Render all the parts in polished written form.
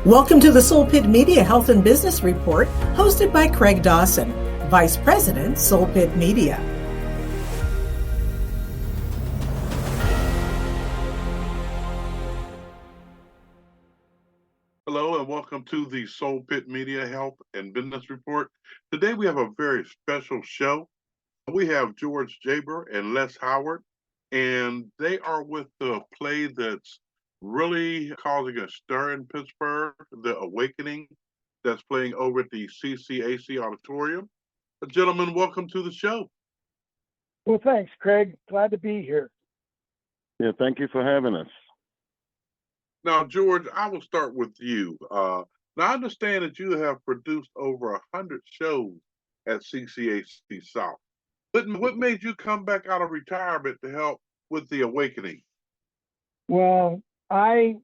Welcome to the Soul Pit Media Health and Business Report, hosted by Craig Dawson, Vice President, Soul Pit Media. Hello and welcome to the Soul Pit Media Health and Business Report. Today we have a very special show. We have George Jaber and Les Howard, and they are with the play that's really causing a stir in Pittsburgh, The Awakening, that's playing over at the CCAC Auditorium. Gentlemen, welcome to the show. Well, thanks, Craig. Glad to be here. Yeah, thank you for having us. Now, George, I will start with you. Now, I understand that you have produced over 100 shows at CCAC South. What made you come back out of retirement to help with The Awakening? Well, I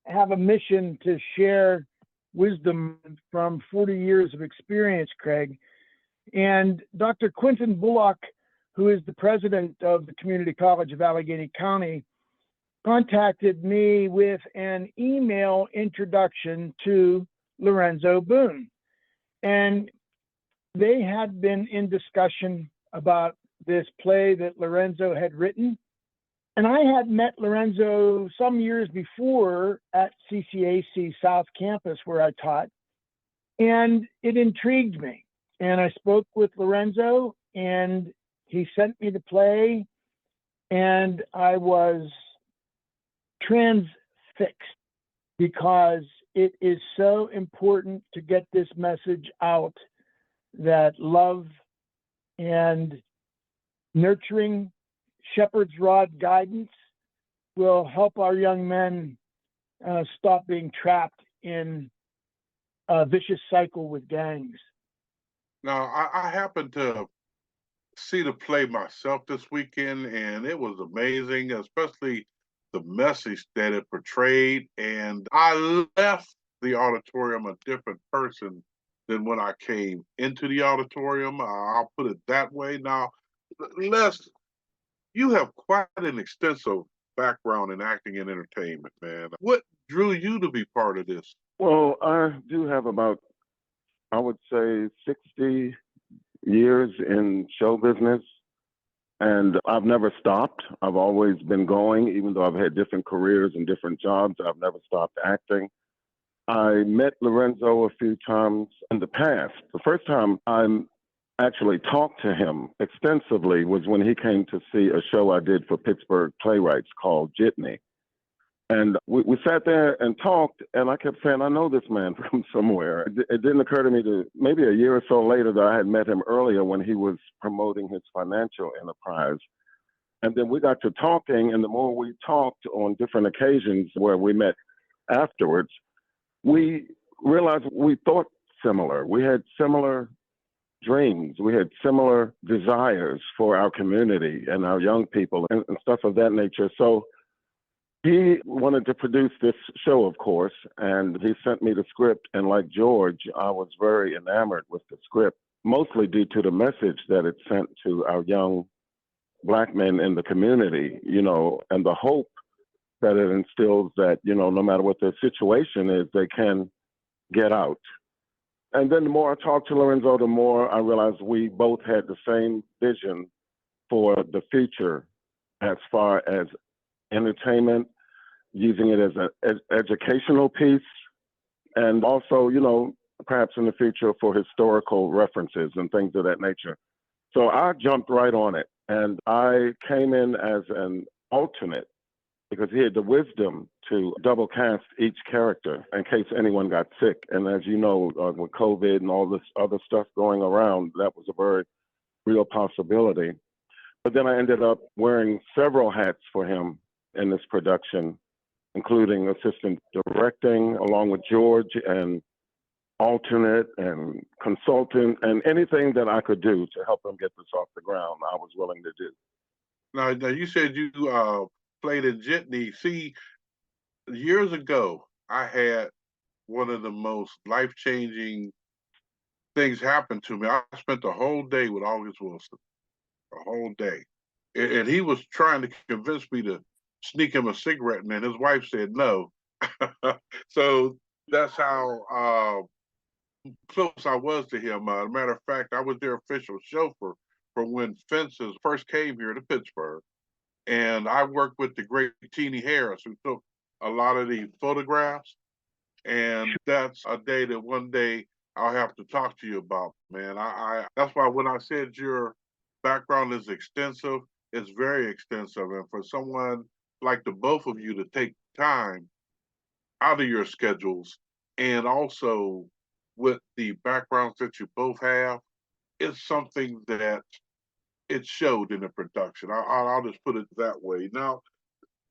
have a mission to share wisdom from 40 years of experience, Craig. And Dr. Quentin Bullock, who is the president of the Community College of Allegheny County, contacted me with an email introduction to Lorenzo Boone. And they had been in discussion about this play that Lorenzo had written. And I had met Lorenzo some years before at CCAC South Campus where I taught, and it intrigued me. And I spoke with Lorenzo, and he sent me the play, and I was transfixed because it is so important to get this message out that love and nurturing shepherd's rod guidance will help our young men stop being trapped in a vicious cycle with gangs. Now, I happened to see the play myself this weekend, and it was amazing, especially the message that it portrayed. And I left the auditorium a different person than when I came into the auditorium. I'll put it that way. Now, Les, you have quite an extensive background in acting and entertainment, man. What drew you to be part of this? Well, I do have about, I would say, 60 years in show business, and I've never stopped. I've always been going, even though I've had different careers and different jobs. I've never stopped acting. I met Lorenzo a few times in the past. The first time I actually talked to him extensively was when he came to see a show I did for Pittsburgh playwrights called Jitney. And we sat there and talked, and I kept saying, I know this man from somewhere. It didn't occur to me to maybe a year or so later that I had met him earlier when he was promoting his financial enterprise. And then we got to talking, and the more we talked on different occasions where we met afterwards, we realized we thought similar. We had similar dreams. We had similar desires for our community and our young people and stuff of that nature. So he wanted to produce this show, of course, and he sent me the script. And like George, I was very enamored with the script, mostly due to the message that it sent to our young Black men in the community, you know, and the hope that it instills that, you know, no matter what their situation is, they can get out. And then the more I talked to Lorenzo, the more I realized we both had the same vision for the future as far as entertainment, using it as an educational piece, and also, you know, perhaps in the future for historical references and things of that nature. So I jumped right on it, and I came in as an alternate because he had the wisdom to double cast each character in case anyone got sick. And as you know, with COVID and all this other stuff going around, that was a very real possibility. But then I ended up wearing several hats for him in this production, including assistant directing along with George, and alternate and consultant, and anything that I could do to help him get this off the ground, I was willing to do. Now you said you played in Jitney. See, years ago, I had one of the most life-changing things happen to me. I spent the whole day with August Wilson, a whole day. And he was trying to convince me to sneak him a cigarette, and his wife said no. So that's how close I was to him. Matter of fact, I was their official chauffeur for when fences first came here to Pittsburgh. And I worked with the great Teenie Harris, who took a lot of the photographs. And that's a day that one day I'll have to talk to you about, man. I that's why when I said your background is extensive, it's very extensive. And for someone like the both of you to take time out of your schedules and also with the backgrounds that you both have, it's something that it showed in the production. I'll just put it that way. Now,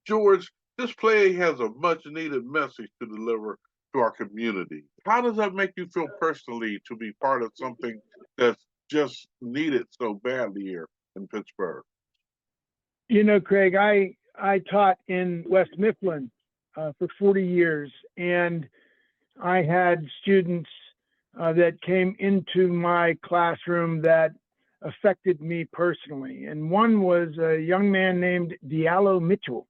George, this play has a much needed message to deliver to our community. How does that make you feel personally to be part of something that's just needed so badly here in Pittsburgh? You know, Craig, I taught in West Mifflin for 40 years, and I had students that came into my classroom that affected me personally. And one was a young man named Diallo Mitchell.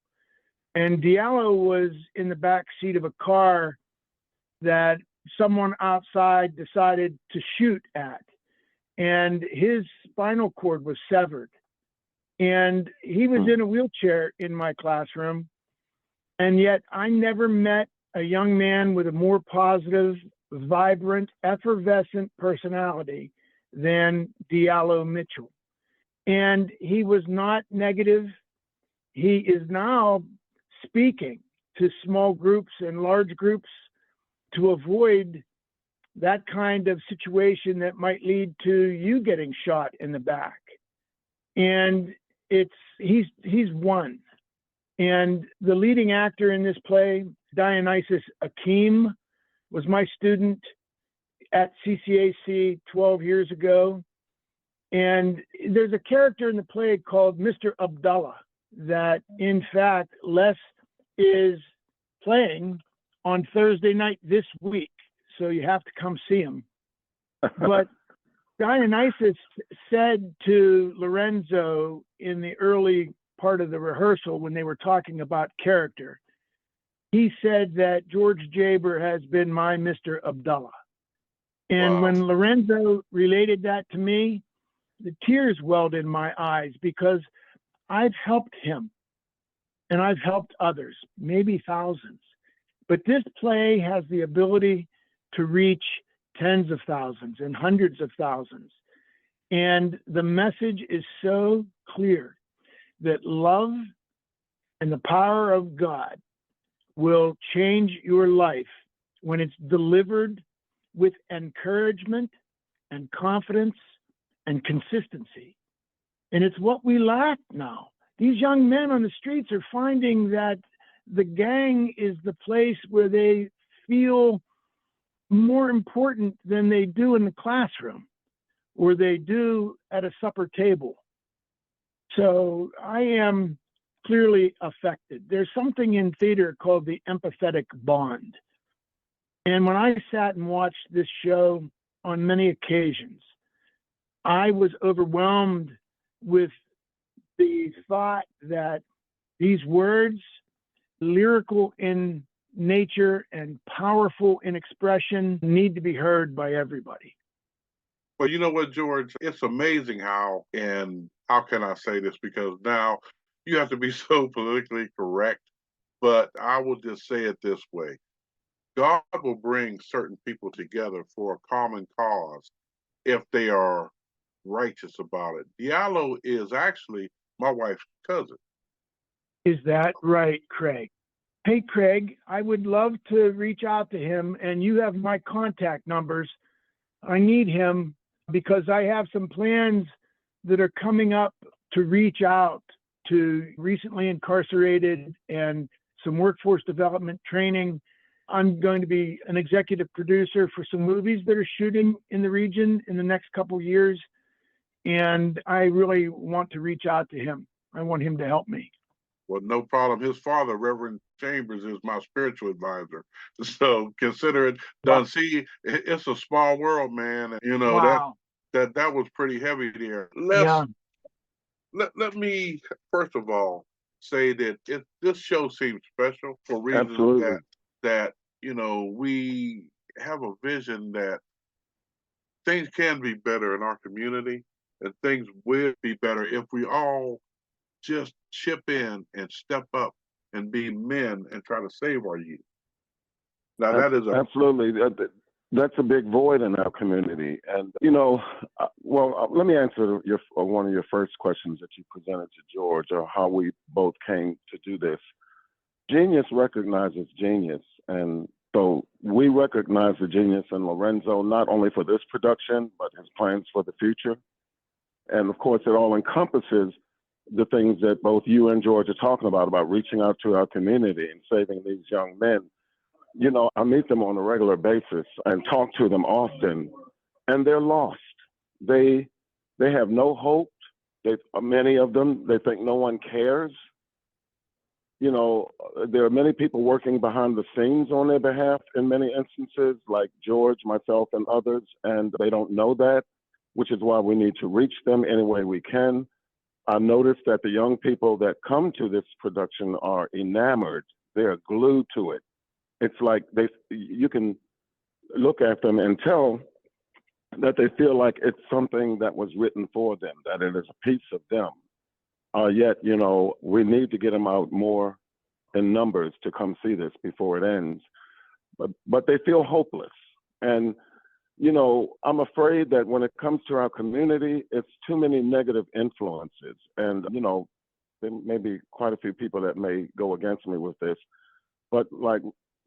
And Diallo was in the back seat of a car that someone outside decided to shoot at. And his spinal cord was severed. And he was in a wheelchair in my classroom. And yet I never met a young man with a more positive, vibrant, effervescent personality than Diallo Mitchell. And he was not negative. He is now speaking to small groups and large groups to avoid that kind of situation that might lead to you getting shot in the back. And he's one. And the leading actor in this play, Dionysus Akeem, was my student at CCAC 12 years ago. And there's a character in the play called Mr. Abdullah that, in fact, Les is playing on Thursday night this week. So you have to come see him. But Dionysus said to Lorenzo in the early part of the rehearsal when they were talking about character, he said that George Jaber has been my Mr. Abdullah. And Wow. when Lorenzo related that to me, the tears welled in my eyes because I've helped him and I've helped others, maybe thousands. But this play has the ability to reach tens of thousands and hundreds of thousands. And the message is so clear that love and the power of God will change your life when it's delivered with encouragement and confidence and consistency. And it's what we lack now. These young men on the streets are finding that the gang is the place where they feel more important than they do in the classroom or they do at a supper table. So I am clearly affected. There's something in theater called the empathetic bond. And when I sat and watched this show on many occasions, I was overwhelmed with the thought that these words, lyrical in nature and powerful in expression, need to be heard by everybody. Well, you know what, George? It's amazing how, and how can I say this? Because now you have to be so politically correct, but I will just say it this way. God will bring certain people together for a common cause if they are righteous about it. Diallo is actually my wife's cousin. Is that right, Craig? Hey, Craig, I would love to reach out to him, and you have my contact numbers. I need him because I have some plans that are coming up to reach out to recently incarcerated and some workforce development training. I'm going to be an executive producer for some movies that are shooting in the region in the next couple of years. And I really want to reach out to him. I want him to help me. Well, no problem. His father, Reverend Chambers, is my spiritual advisor. So consider it done. Wow. See, it's a small world, man. You know, Wow. that was pretty heavy there. Yeah. Let me first of all say that this show seems special for reasons Absolutely. that we have a vision that things can be better in our community, and things will be better if we all just chip in and step up and be men and try to save our youth. Now, that is absolutely. That's a big void in our community. And, let me answer one of your first questions that you presented to George, or how we both came to do this. Genius recognizes genius. And so we recognize the genius in Lorenzo, not only for this production, but his plans for the future. And of course, it all encompasses the things that both you and George are talking about reaching out to our community and saving these young men. I meet them on a regular basis and talk to them often, and they're lost. They have no hope. Many of them, they think no one cares. There are many people working behind the scenes on their behalf in many instances, like George, myself, and others, and they don't know that, which is why we need to reach them any way we can. I noticed that the young people that come to this production are enamored. They're glued to it. It's like you can look at them and tell that they feel like it's something that was written for them, that it is a piece of them. Yet, we need to get them out more in numbers to come see this before it ends. But they feel hopeless. And, I'm afraid that when it comes to our community, it's too many negative influences. And, there may be quite a few people that may go against me with this. But like,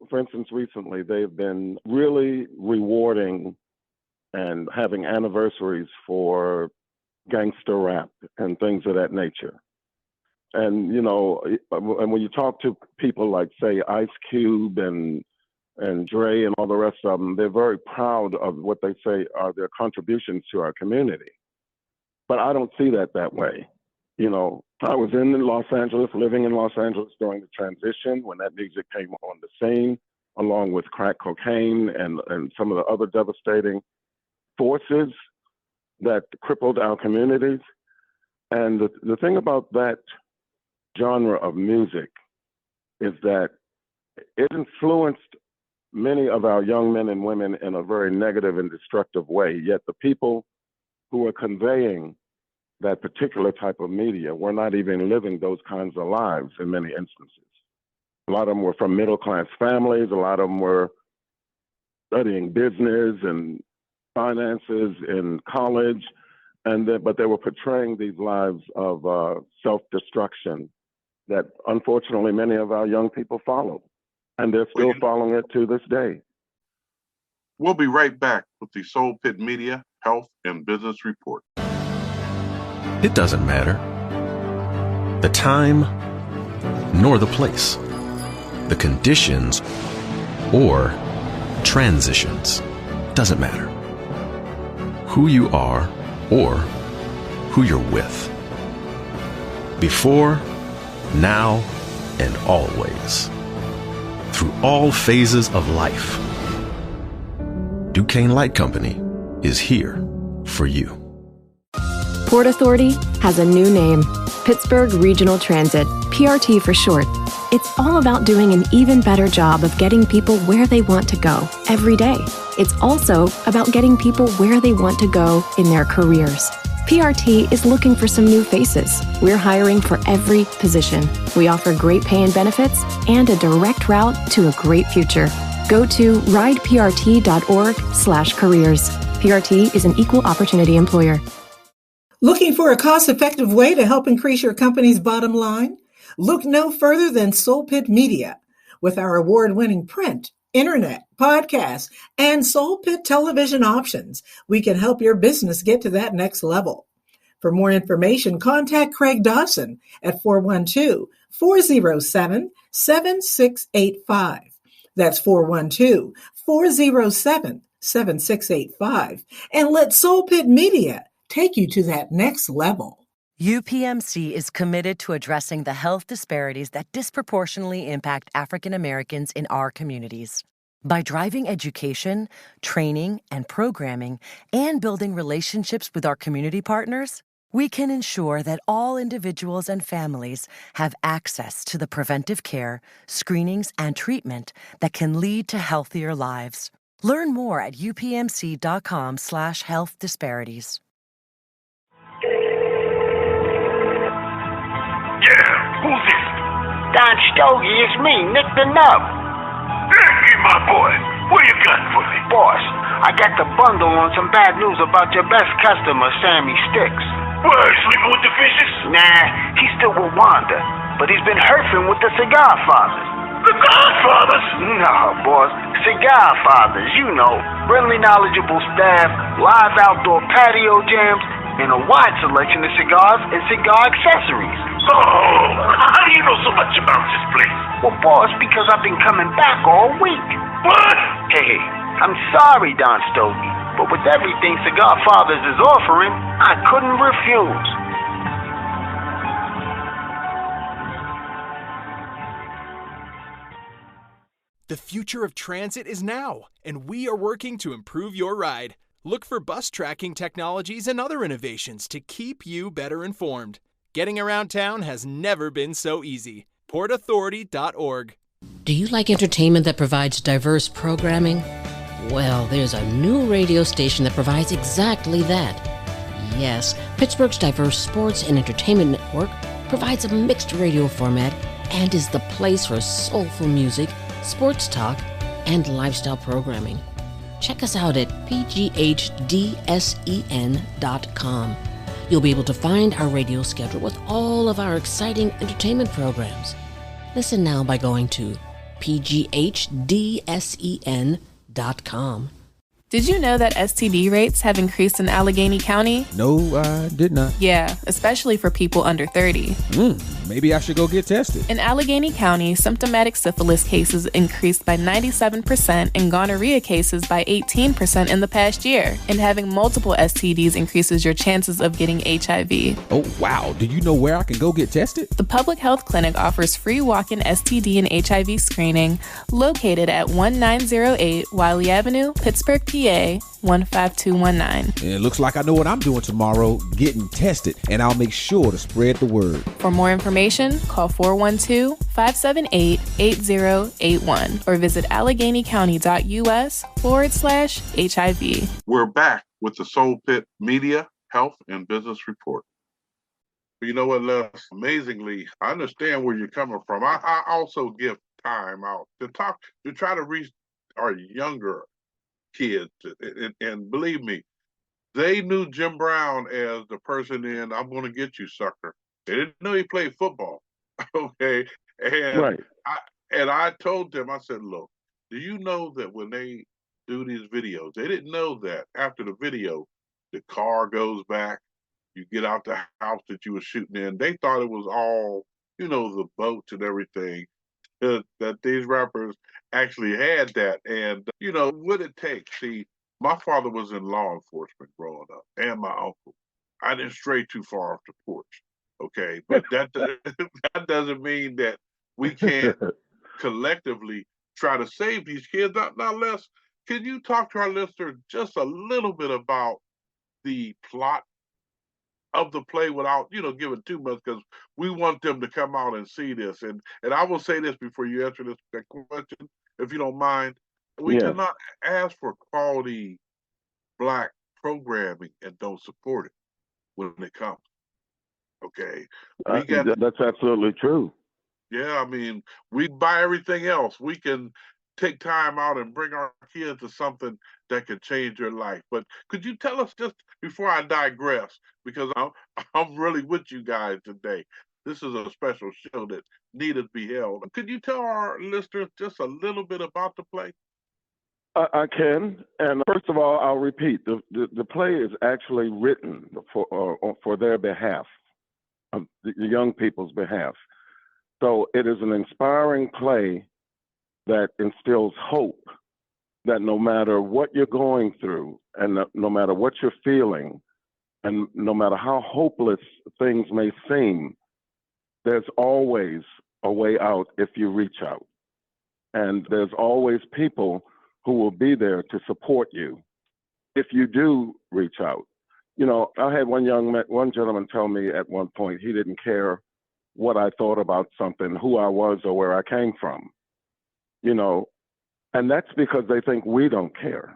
for instance, recently, they've been really rewarding and having anniversaries for gangster rap and things of that nature. And, and when you talk to people like, say, Ice Cube and Dre and all the rest of them, they're very proud of what they say are their contributions to our community. But I don't see that way. I was in Los Angeles, living in Los Angeles during the transition when that music came on the scene, along with crack cocaine and some of the other devastating forces that crippled our communities. And the thing about that genre of music is that it influenced many of our young men and women in a very negative and destructive way. Yet the people who were conveying that particular type of media were not even living those kinds of lives in many instances. A lot of them were from middle-class families. A lot of them were studying business and finances in college, but they were portraying these lives of self-destruction that unfortunately many of our young people follow, and they're still following it to this day. We'll be right back with the Soul Pit Media Health and Business Report. It doesn't matter the time nor the place, the conditions or transitions. Doesn't matter who you are or who you're with. Before, now, and always. Through all phases of life, Duquesne Light Company is here for you. Port Authority has a new name, Pittsburgh Regional Transit, PRT for short. It's all about doing an even better job of getting people where they want to go every day. It's also about getting people where they want to go in their careers. PRT is looking for some new faces. We're hiring for every position. We offer great pay and benefits and a direct route to a great future. Go to rideprt.org/careers. PRT is an equal opportunity employer. Looking for a cost-effective way to help increase your company's bottom line? Look no further than Soul Pit Media. With our award-winning print, internet, podcast, and Soul Pit television options, we can help your business get to that next level. For more information, contact Craig Dawson at 412-407-7685. That's 412-407-7685. And let Soul Pit Media take you to that next level. UPMC is committed to addressing the health disparities that disproportionately impact African Americans in our communities. By driving education, training, and programming, and building relationships with our community partners, we can ensure that all individuals and families have access to the preventive care, screenings, and treatment that can lead to healthier lives. Learn more at upmc.com/health disparities. Yeah, who's this? Don Stogie, it's me, Nick the Nub. Hey, my boy, what you got for me? Boss, I got the bundle on some bad news about your best customer, Sammy Sticks. What, sleeping with the fishes? Nah, he's still with Wanda, but he's been herfing with the Cigar Fathers. The Godfathers? No, boss, Cigar Fathers, you know. Friendly, knowledgeable staff, live outdoor patio jams, and a wide selection of cigars and cigar accessories. Oh, how do you know so much about this place? Well, boss, because I've been coming back all week. What? Hey, I'm sorry, Don Stogie, but with everything Cigar Fathers is offering, I couldn't refuse. The future of transit is now, and we are working to improve your ride. Look for bus tracking technologies and other innovations to keep you better informed. Getting around town has never been so easy. PortAuthority.org. Do you like entertainment that provides diverse programming? Well, there's a new radio station that provides exactly that. Yes, Pittsburgh's diverse sports and entertainment network provides a mixed radio format and is the place for soulful music, sports talk, and lifestyle programming. Check us out at pghdsen.com. You'll be able to find our radio schedule with all of our exciting entertainment programs. Listen now by going to pghdsen.com. Did you know that STD rates have increased in Allegheny County? No, I did not. Yeah, especially for people under 30. Maybe I should go get tested. In Allegheny County, symptomatic syphilis cases increased by 97% and gonorrhea cases by 18% in the past year. And having multiple STDs increases your chances of getting HIV. Oh, wow. Do you know where I can go get tested? The Public Health Clinic offers free walk-in STD and HIV screening located at 1908 Wiley Avenue, Pittsburgh, PA 15219. It looks like I know what I'm doing tomorrow, getting tested, and I'll make sure to spread the word. For more information, call 412-578-8081 or visit AlleghenyCounty.us/HIV. We're back with the Soul Pit Media, Health, and Business Report. But you know what, Les? Amazingly, I understand where you're coming from. I also give time out to try to reach our younger kids, and believe me, they knew Jim Brown as the person in "I'm going to get you, sucker." They didn't know he played football. Okay, and right. I told them, I said, look, do you know that when they do these videos, they didn't know that after the video, the car goes back, you get out the house that you were shooting in. They thought it was all, the boats and everything. That these rappers actually had that, and what it takes. See, my father was in law enforcement growing up, and my uncle. I didn't stray too far off the porch, okay, but that doesn't mean that we can't collectively try to save these kids. Now, Les, can you talk to our listeners just a little bit about the plot of the play without, giving too much, because we want them to come out and see this. And I will say this before you answer that question, if you don't mind. We cannot ask for quality Black programming and don't support it when it comes. Okay? That's absolutely true. Yeah, I mean, we buy everything else. We can take time out and bring our kids to something that could change their life. But could you tell us, just before I digress, because I'm really with you guys today. This is a special show that needed to be held. Could you tell our listeners just a little bit about the play? I can. And first of all, I'll repeat, the play is actually written for their behalf, the young people's behalf. So it is an inspiring play that instills hope that no matter what you're going through and no matter what you're feeling and no matter how hopeless things may seem, there's always a way out if you reach out. And there's always people who will be there to support you if you do reach out. I had one gentleman tell me at one point he didn't care what I thought about something, who I was, or where I came from. And that's because they think we don't care.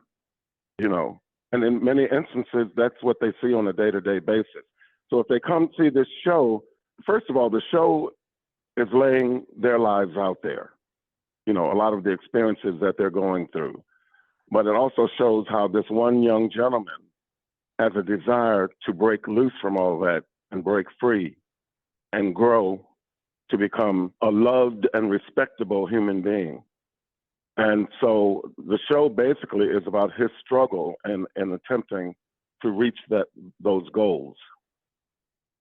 And in many instances, that's what they see on a day-to-day basis. So if they come see this show, first of all, the show is laying their lives out there, a lot of the experiences that they're going through. But it also shows how this one young gentleman has a desire to break loose from all that and break free and grow to become a loved and respectable human being. And so the show basically is about his struggle and attempting to reach those goals.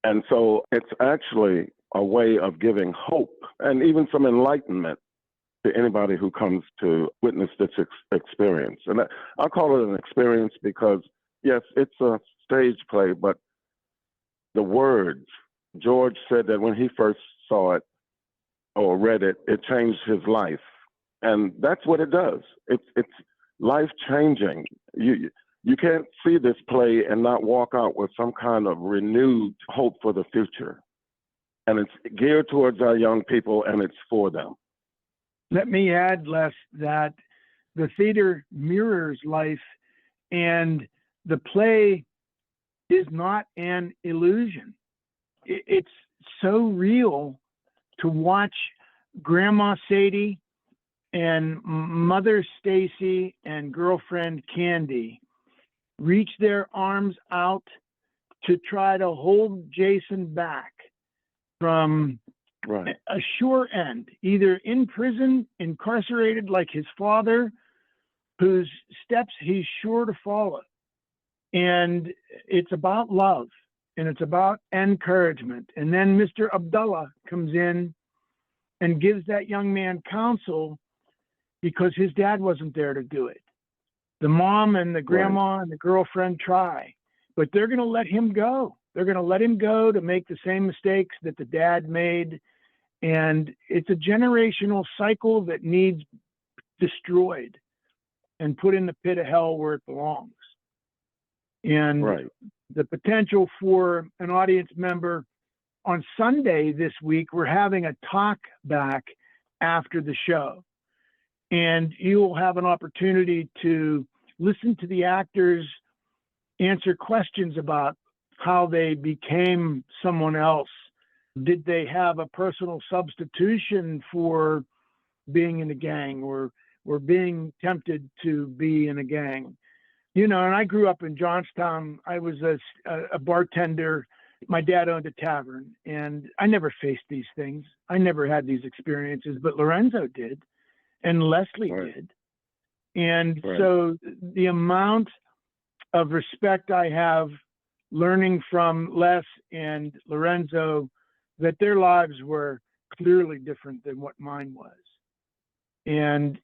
And so it's actually a way of giving hope and even some enlightenment to anybody who comes to witness this experience. And I call it an experience because, yes, it's a stage play, but the words, George said that when he first saw it or read it, it changed his life. And that's what it does. It's life-changing. You can't see this play and not walk out with some kind of renewed hope for the future. And it's geared towards our young people, and it's for them. Let me add, Les, that the theater mirrors life, and the play is not an illusion. It's so real to watch Grandma Sadie and Mother Stacy and girlfriend Candy reach their arms out to try to hold Jason back from a sure end, either in prison, incarcerated like his father, whose steps he's sure to follow. And it's about love, and it's about encouragement. And then Mr. Abdullah comes in and gives that young man counsel because his dad wasn't there to do it. The mom and the grandma and the girlfriend try, but they're going to let him go. They're going to let him go to make the same mistakes that the dad made. And it's a generational cycle that needs destroyed and put in the pit of hell where it belongs. And the potential for an audience member on Sunday this week, we're having a talk back after the show. And you will have an opportunity to listen to the actors answer questions about how they became someone else. Did they have a personal substitution for being in a gang or being tempted to be in a gang? And I grew up in Johnstown. I was a bartender. My dad owned a tavern, and I never faced these things. I never had these experiences, but Lorenzo did. And Leslie did. And so the amount of respect I have learning from Les and Lorenzo, that their lives were clearly different than what mine was. And,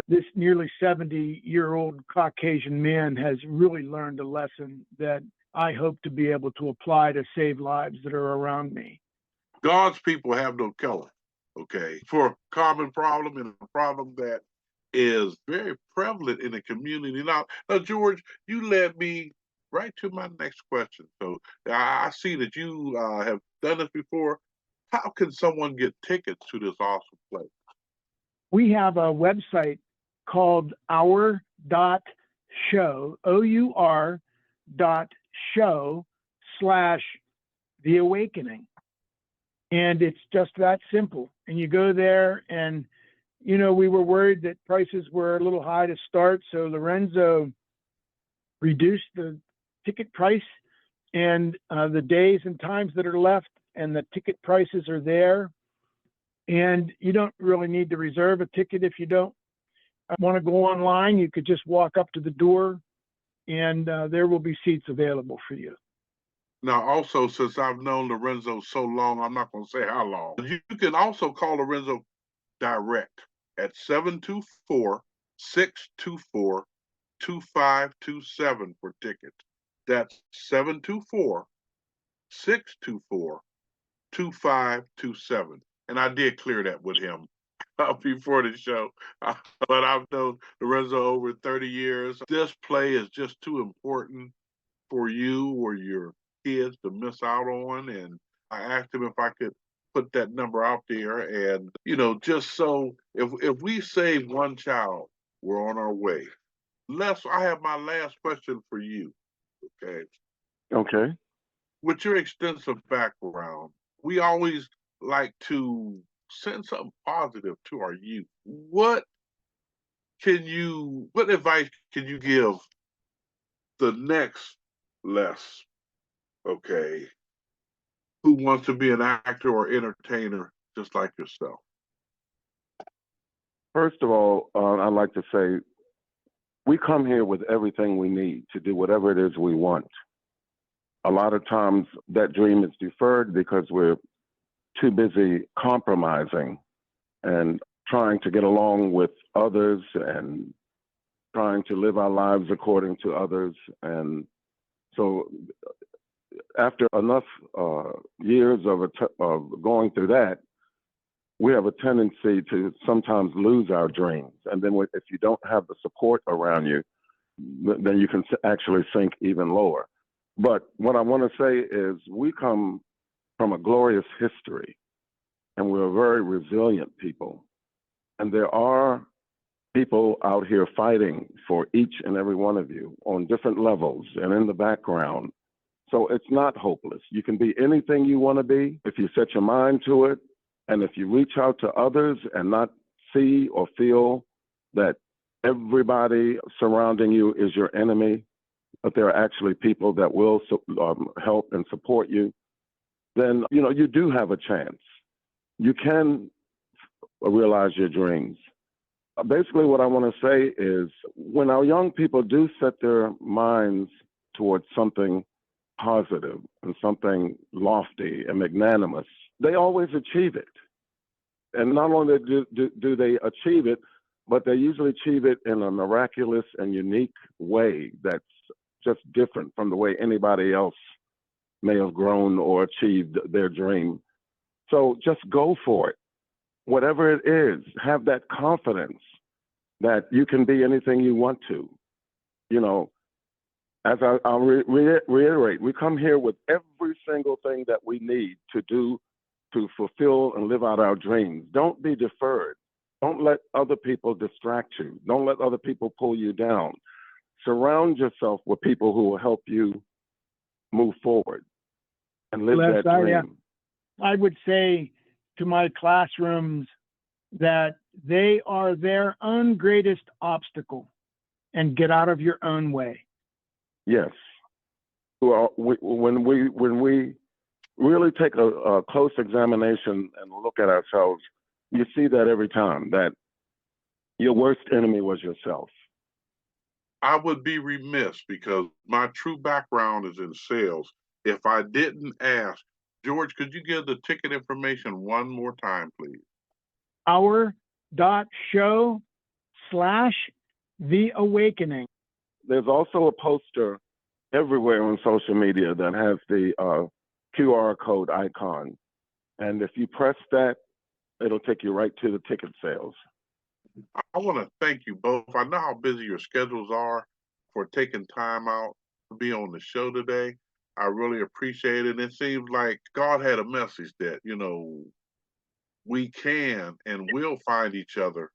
this nearly 70-year-old Caucasian man has really learned a lesson that I hope to be able to apply to save lives that are around me. God's people have no color. Okay, for a common problem and a problem that is very prevalent in the community. Now, George, you led me right to my next question. So I see that you have done this before. How can someone get tickets to this awesome play? We have a website called our.show, our.show/The Awakening. And it's just that simple. And you go there and, we were worried that prices were a little high to start. So Lorenzo reduced the ticket price and the days and times that are left, and the ticket prices are there. And you don't really need to reserve a ticket if you don't want to go online. You could just walk up to the door and there will be seats available for you. Now, also, since I've known Lorenzo so long, I'm not going to say how long. You can also call Lorenzo direct at 724-624-2527 for tickets. That's 724-624-2527. And I did clear that with him before the show. But I've known Lorenzo over 30 years. This play is just too important for you or your kids to miss out on. And I asked him if I could put that number out there. And, just so if we save one child, we're on our way. I have my last question for you. Okay. Okay. With your extensive background, we always like to send something positive to our youth. What advice can you give the next who wants to be an actor or entertainer just like yourself? First of all, I'd like to say we come here with everything we need to do whatever it is we want. A lot of times that dream is deferred because we're too busy compromising and trying to get along with others and trying to live our lives according to others. And so after enough years of going through that, we have a tendency to sometimes lose our dreams. And then if you don't have the support around you, then you can actually sink even lower. But what I want to say is we come from a glorious history, and we're a very resilient people. And there are people out here fighting for each and every one of you on different levels and in the background. So it's not hopeless. You can be anything you want to be if you set your mind to it. And if you reach out to others and not see or feel that everybody surrounding you is your enemy, but there are actually people that will help and support you, then, you do have a chance. You can realize your dreams. Basically, what I want to say is when our young people do set their minds towards something positive and something lofty and magnanimous, they always achieve it. And not only do they achieve it, but they usually achieve it in a miraculous and unique way that's just different from the way anybody else may have grown or achieved their dream. So just go for it. Whatever it is, have that confidence that you can be anything you want to. As I'll reiterate, we come here with every single thing that we need to do to fulfill and live out our dreams. Don't be deferred. Don't let other people distract you. Don't let other people pull you down. Surround yourself with people who will help you move forward and live that dream. I would say to my classrooms that they are their own greatest obstacle, and get out of your own way. Yes. Well, when we really take a close examination and look at ourselves, you see that every time, that your worst enemy was yourself. I would be remiss, because my true background is in sales, if I didn't ask, George, could you give the ticket information one more time, please? Our.show/The-Awakening. There's also a poster everywhere on social media that has the QR code icon. And if you press that, it'll take you right to the ticket sales. I want to thank you both. I know how busy your schedules are for taking time out to be on the show today. I really appreciate it. It seems like God had a message that, we can and will find each other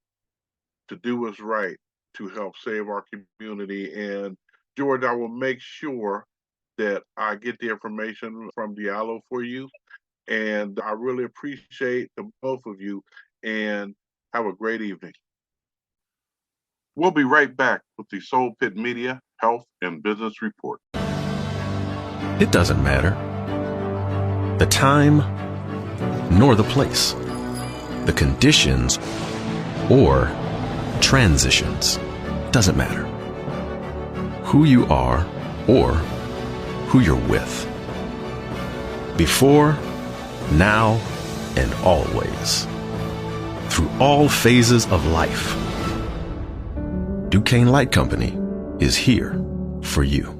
to do what's right to help save our community. And George, I will make sure that I get the information from Diallo for you. And I really appreciate the both of you, and have a great evening. We'll be right back with the Soul Pit Media Health and Business Report. It doesn't matter the time nor the place, the conditions or transitions. Doesn't matter who you are or who you're with. Before, now, and always. Through all phases of life, Duquesne Light Company is here for you.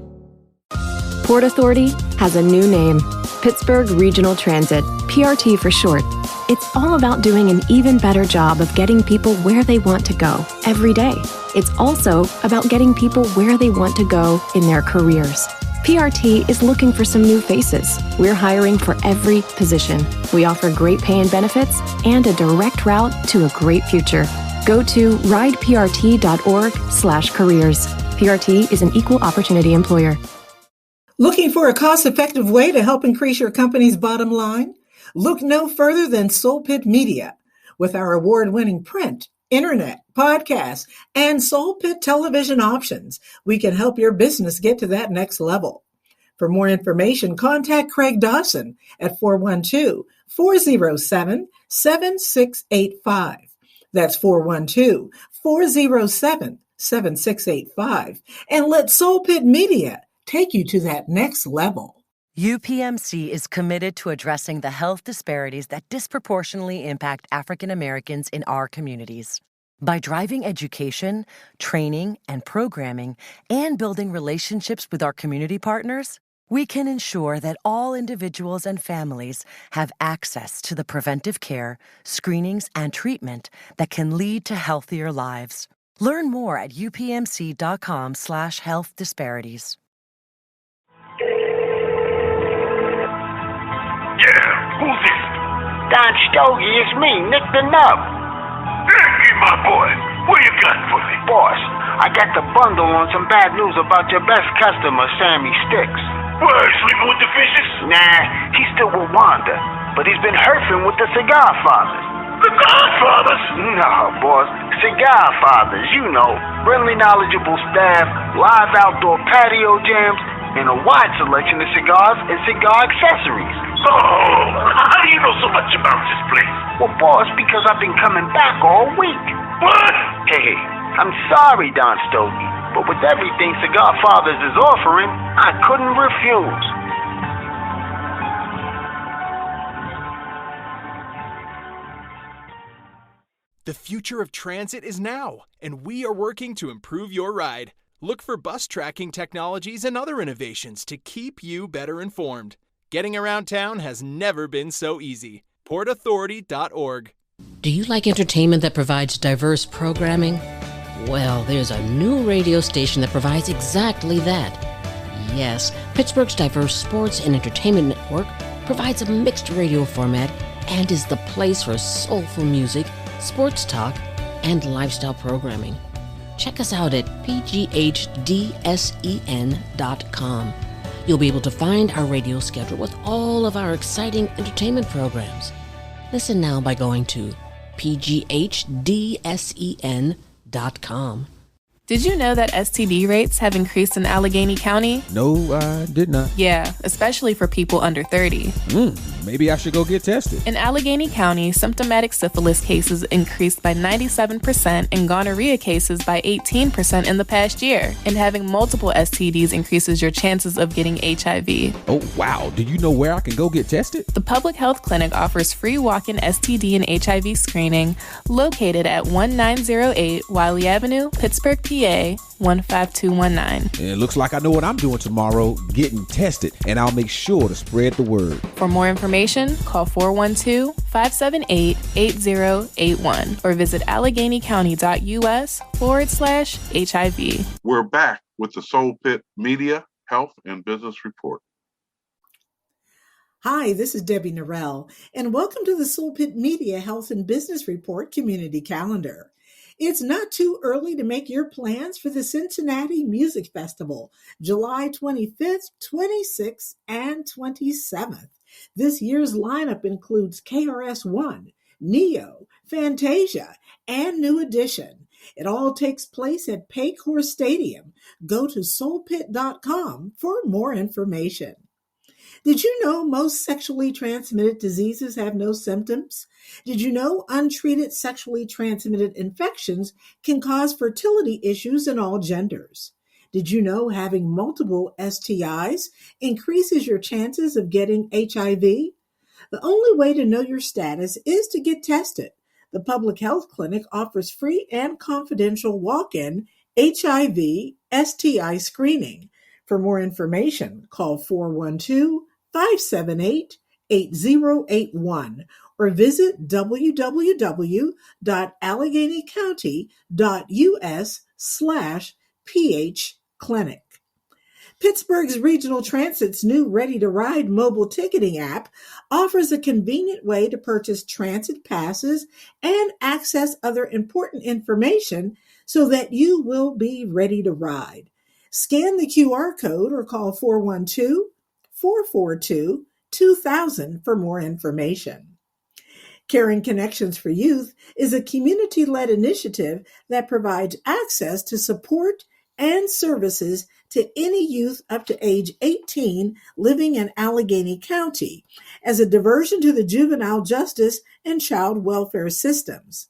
Port Authority has a new name, Pittsburgh Regional Transit, PRT for short. It's all about doing an even better job of getting people where they want to go every day. It's also about getting people where they want to go in their careers. PRT is looking for some new faces. We're hiring for every position. We offer great pay and benefits and a direct route to a great future. Go to rideprt.org/careers. PRT is an equal opportunity employer. Looking for a cost-effective way to help increase your company's bottom line? Look no further than Soul Pit Media. With our award-winning print, internet, podcast, and Soul Pit television options, we can help your business get to that next level. For more information, contact Craig Dawson at 412-407-7685. That's 412-407-7685. And let Soul Pit Media take you to that next level. UPMC is committed to addressing the health disparities that disproportionately impact African Americans in our communities. By driving education, training, and programming, and building relationships with our community partners, we can ensure that all individuals and families have access to the preventive care, screenings, and treatment that can lead to healthier lives. Learn more at upmc.com/health disparities. Yeah, who's this? Don Stogie, it's me, Nick the Nub. Hey, my boy, what you got for me? Boss, I got the bundle on some bad news about your best customer, Sammy Sticks. What, sleeping with the fishes? Nah, he's still with Wanda, but he's been herfing with the Cigar Fathers. The Godfathers? No, boss. Cigar Fathers, you know. Friendly, knowledgeable staff, live outdoor patio jams, and a wide selection of cigars and cigar accessories. Oh, how do you know so much about this place? Well, boss, because I've been coming back all week. What? Hey, I'm sorry, Don Stogie, but with everything Cigar Fathers is offering, I couldn't refuse. The future of transit is now, and we are working to improve your ride. Look for bus tracking technologies and other innovations to keep you better informed. Getting around town has never been so easy. PortAuthority.org. Do you like entertainment that provides diverse programming? Well, there's a new radio station that provides exactly that. Yes, Pittsburgh's diverse sports and entertainment network provides a mixed radio format and is the place for soulful music, sports talk, and lifestyle programming. Check us out at pghdsen.com. You'll be able to find our radio schedule with all of our exciting entertainment programs. Listen now by going to pghdsen.com. Did you know that STD rates have increased in Allegheny County? No, I did not. Yeah, especially for people under 30. Maybe I should go get tested. In Allegheny County, symptomatic syphilis cases increased by 97% and gonorrhea cases by 18% in the past year. And having multiple STDs increases your chances of getting HIV. Oh, wow. Do you know where I can go get tested? The Public Health Clinic offers free walk-in STD and HIV screening located at 1908 Wiley Avenue, Pittsburgh, PA 15219. It looks like I know what I'm doing tomorrow, getting tested, and I'll make sure to spread the word. For more information, call 412-578-8081 or visit AlleghenyCounty.us/HIV. We're back with the Soul Pit Media, Health, and Business Report. Hi, this is Debbie Norrell, and welcome to the Soul Pit Media Health and Business Report Community Calendar. It's not too early to make your plans for the Cincinnati Music Festival, July 25th, 26th, and 27th. This year's lineup includes KRS-One, Neo, Fantasia, and New Edition. It all takes place at Paycor Stadium. Go to soulpit.com for more information. Did you know most sexually transmitted diseases have no symptoms? Did you know untreated sexually transmitted infections can cause fertility issues in all genders? Did you know having multiple STIs increases your chances of getting HIV? The only way to know your status is to get tested. The Public Health Clinic offers free and confidential walk-in HIV STI screening. For more information, call 412-578-8081 or visit www.AlleghenyCounty.us/PH Clinic. Pittsburgh's Regional Transit's new Ready to Ride mobile ticketing app offers a convenient way to purchase transit passes and access other important information so that you will be ready to ride. Scan the QR code or call 412-442-2000 for more information. Caring Connections for Youth is a community-led initiative that provides access to support and services to any youth up to age 18 living in Allegheny County as a diversion to the juvenile justice and child welfare systems.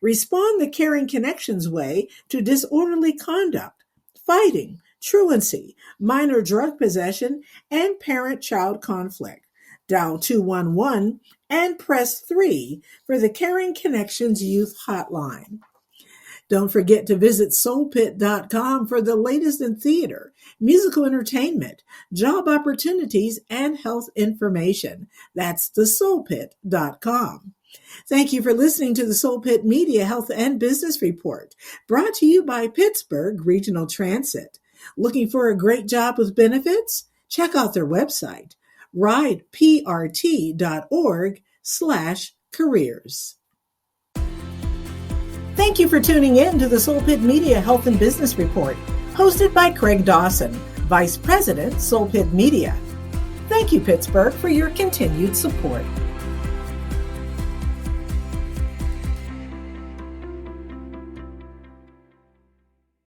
Respond the Caring Connections way to disorderly conduct, fighting, truancy, minor drug possession, and parent-child conflict. Dial 211 and press 3 for the Caring Connections Youth Hotline. Don't forget to visit soulpit.com for the latest in theater, musical entertainment, job opportunities, and health information. That's thesoulpit.com. Thank you for listening to the Soul Pit Media Health and Business Report, brought to you by Pittsburgh Regional Transit. Looking for a great job with benefits? Check out their website, rideprt.org/careers. Thank you for tuning in to the Soul Pit Media Health and Business Report, hosted by Craig Dawson, Vice President, Soul Pit Media. Thank you, Pittsburgh, for your continued support.